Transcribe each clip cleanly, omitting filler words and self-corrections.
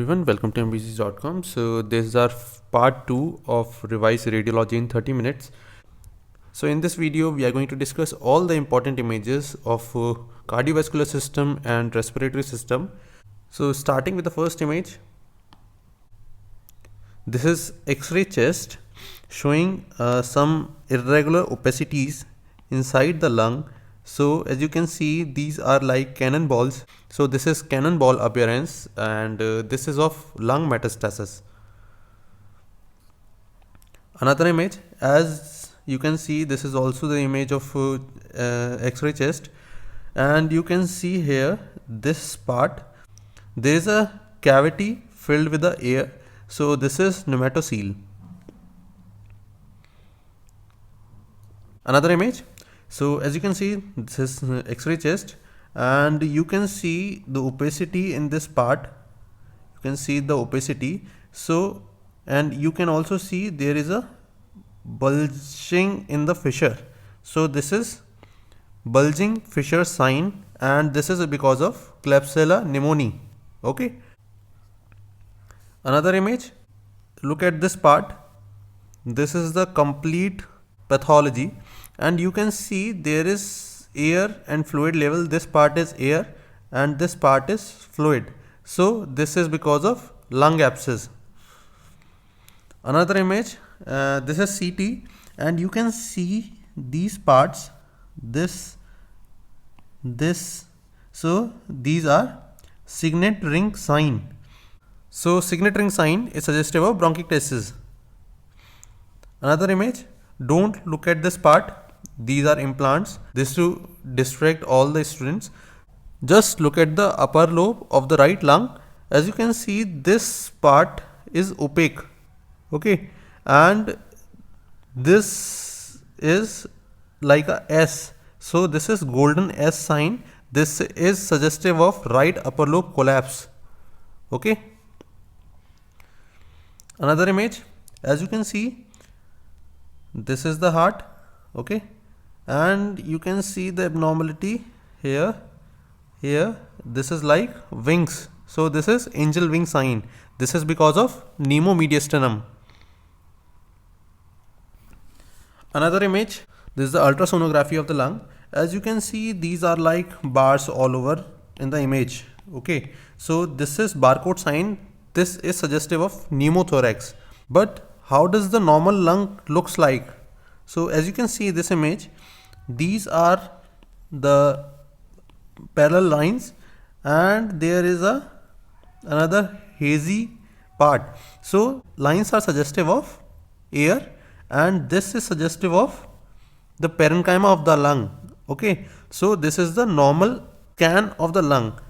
everyone, welcome to mbcs.com. So this is our part 2 of revised radiology in 30 minutes. So in this video we are going to discuss all the important images of cardiovascular system and respiratory system. So starting with the first image, this is X-ray chest showing some irregular opacities inside the lung. So as you can see, these are like cannonballs. So this is cannonball appearance, and this is of lung metastasis. Another image, as you can see, this is also the image of X-ray chest, and you can see here this part, there is a cavity filled with the air. So this is pneumatocoel. Another image, so as you can see, this is X-ray chest, and you can see the opacity in this part. You can see the opacity. So, and you can also see there is a bulging in the fissure. So this is bulging fissure sign, and this is because of Klebsiella pneumoniae. Okay. Another image, look at this part. This is the complete pathology, and you can see there is air and fluid level. This part is air and this part is fluid. So this is because of lung abscess. Another image, this is CT, and you can see these parts, this. So these are signet ring sign. So signet ring sign is suggestive of bronchiectasis. Another image, don't look at this part. These are implants. This to distract all the students. Just look at the upper lobe of the right lung. As you can see, this part is opaque. Okay, and this is like a S. So this is golden S sign. This is suggestive of right upper lobe collapse. Okay. Another image, as you can see, this is the heart. Okay, and you can see the abnormality here. This is like wings. So this is angel wing sign. This is because of pneumomediastinum. Another image, this is the ultrasonography of the lung. As you can see, these are like bars all over in the image. Okay, so this is barcode sign. This is suggestive of pneumothorax. But how does the normal lung looks like? So as you can see this image, these are the parallel lines, and there is another hazy part. So lines are suggestive of air, and this is suggestive of the parenchyma of the lung. Okay, so this is the normal scan of the lung,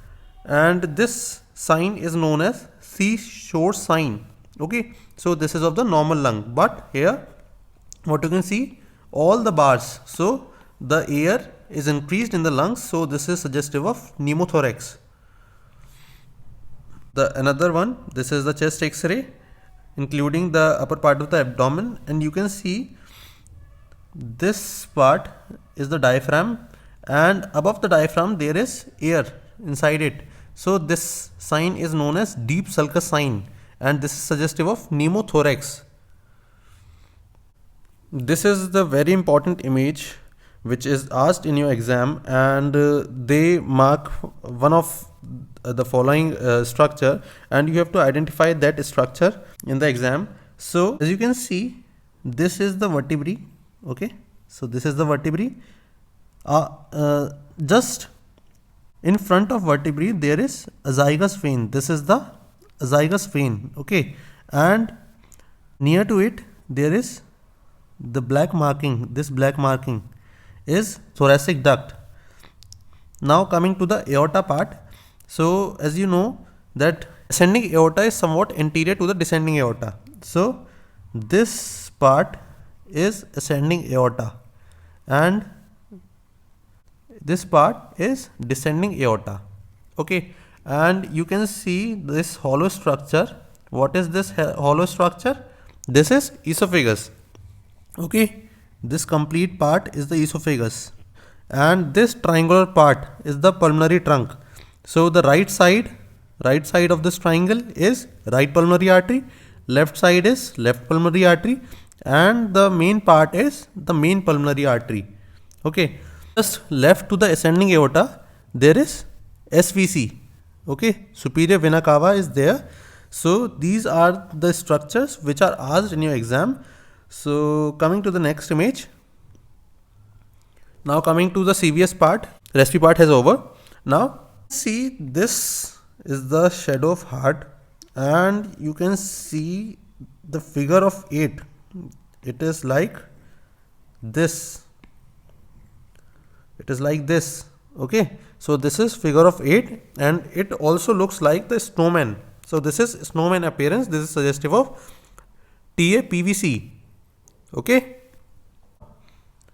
and this sign is known as seashore sign. Okay, so this is of the normal lung, but here what you can see, all the bars. So the air is increased in the lungs, so this is suggestive of pneumothorax. Another one, this is the chest X-ray, including the upper part of the abdomen, and you can see this part is the diaphragm, and above the diaphragm there is air inside it. So this sign is known as deep sulcus sign, and this is suggestive of pneumothorax. This is the very important image which is asked in your exam, and they mark one of the following structure, and you have to identify that structure in the exam. So as you can see, this is the vertebrae. Okay, so this is the vertebrae. Just in front of vertebrae there is azygous vein. This is the azygous vein. Okay, and near to it there is the black marking. This black marking is thoracic duct. Now coming to the aorta part. So as you know that ascending aorta is somewhat anterior to the descending aorta. So this part is ascending aorta, and this part is descending aorta. Okay, and you can see this hollow structure. What is this hollow structure? This is esophagus. Okay, this complete part is the esophagus, and this triangular part is the pulmonary trunk. So the right side right side of this triangle is right pulmonary artery, left side is left pulmonary artery, and the main part is the main pulmonary artery. Okay, just left to the ascending aorta there is SVC. Okay, superior vena cava is there. So these are the structures which are asked in your exam. So coming to the next image. Now coming to the CVS part, respiratory part has over. Now see, this is the shadow of heart, and you can see the figure of 8. It is like this. It is like this. Okay, so this is figure of 8, and it also looks like the snowman. So this is snowman appearance. This is suggestive of TAPVC. Okay,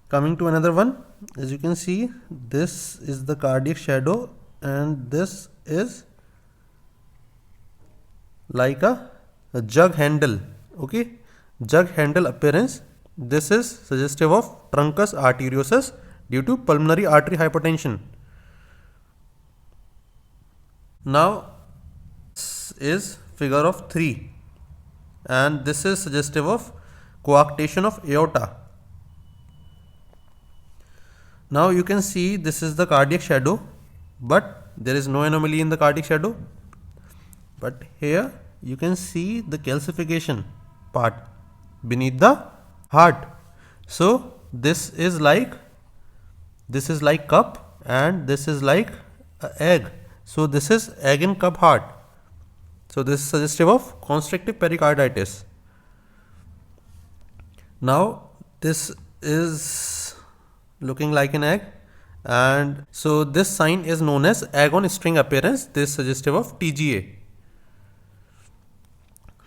coming to another one, as you can see, this is the cardiac shadow, and this is like a jug handle. Okay, jug handle appearance. This is suggestive of truncus arteriosus due to pulmonary artery hypertension. Now this is figure of 3, and this is suggestive of coarctation of aorta. Now you can see this is the cardiac shadow, but there is no anomaly in the cardiac shadow. But here you can see the calcification part beneath the heart. So this is like cup, and this is like an egg. So this is egg and cup heart. So this is suggestive of constrictive pericarditis. Now this is looking like an egg, and so this sign is known as egg on string appearance. This is suggestive of TGA.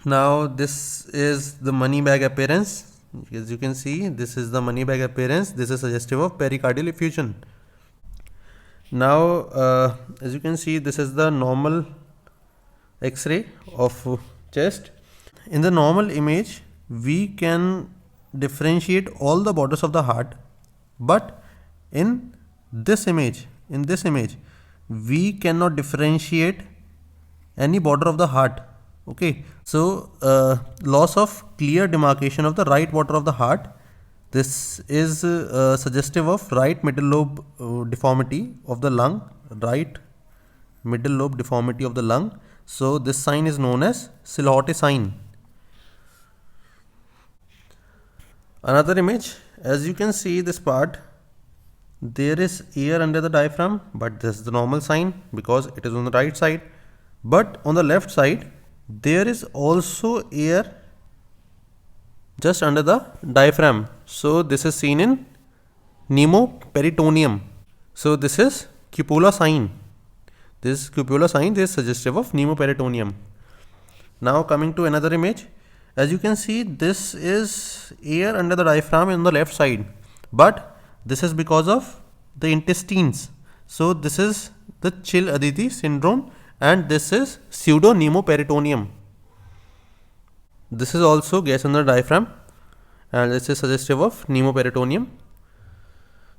Now this is the money bag appearance. As you can see, this is the money bag appearance. This is suggestive of pericardial effusion. Now as you can see, this is the normal X-ray of chest. In the normal image we can differentiate all the borders of the heart, but in this image we cannot differentiate any border of the heart. Okay, so loss of clear demarcation of the right border of the heart. This is suggestive of right middle lobe deformity of the lung, right middle lobe deformity of the lung. So this sign is known as Silhouette sign. Another image, as you can see this part, there is air under the diaphragm, but this is the normal sign because it is on the right side. But on the left side there is also air just under the diaphragm. So this is seen in pneumoperitoneum. So this is cupola sign. This cupola sign is suggestive of pneumoperitoneum. Now coming to another image, as you can see, this is air under the diaphragm on the left side, but this is because of the intestines. So this is the Child-Aditi syndrome, and this is pseudo pneumoperitoneum. This is also gas under the diaphragm, and this is suggestive of pneumoperitoneum.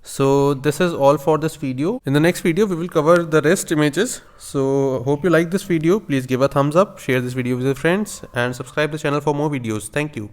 So this is all for this video. In the next video we will cover the rest images. So hope you like this video. Please give a thumbs up, share this video with your friends, and subscribe the channel for more videos. Thank you.